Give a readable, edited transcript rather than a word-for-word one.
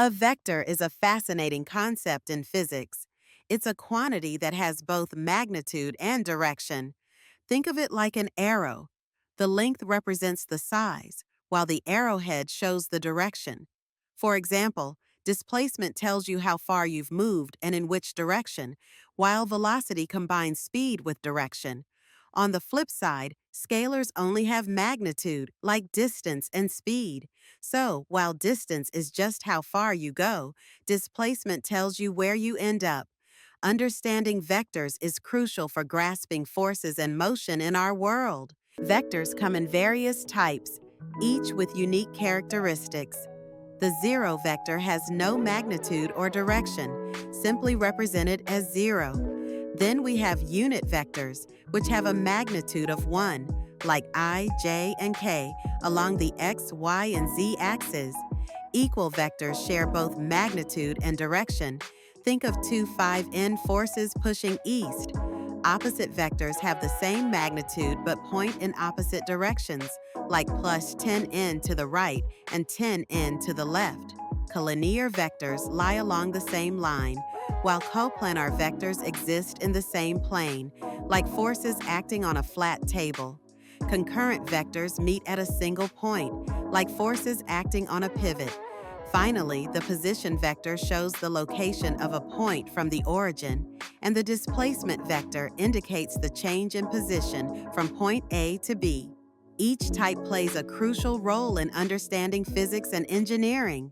A vector is a fascinating concept in physics. It's a quantity that has both magnitude and direction. Think of it like an arrow. The length represents the size, while the arrowhead shows the direction. For example, displacement tells you how far you've moved and in which direction, while velocity combines speed with direction. On the flip side, scalars only have magnitude, like distance and speed. So, while distance is just how far you go, displacement tells you where you end up. Understanding vectors is crucial for grasping forces and motion in our world. Vectors come in various types, each with unique characteristics. The zero vector has no magnitude or direction, simply represented as zero. Then we have unit vectors, which have a magnitude of 1, like I, J, and K, along the X, Y, and Z axes. Equal vectors share both magnitude and direction. Think of two 5N forces pushing east. Opposite vectors have the same magnitude but point in opposite directions, like plus 10n to the right and 10n to the left. Collinear vectors lie along the same line, while coplanar vectors exist in the same plane, like forces acting on a flat table. Concurrent vectors meet at a single point, like forces acting on a pivot. Finally, the position vector shows the location of a point from the origin, and the displacement vector indicates the change in position from point A to B. Each type plays a crucial role in understanding physics and engineering.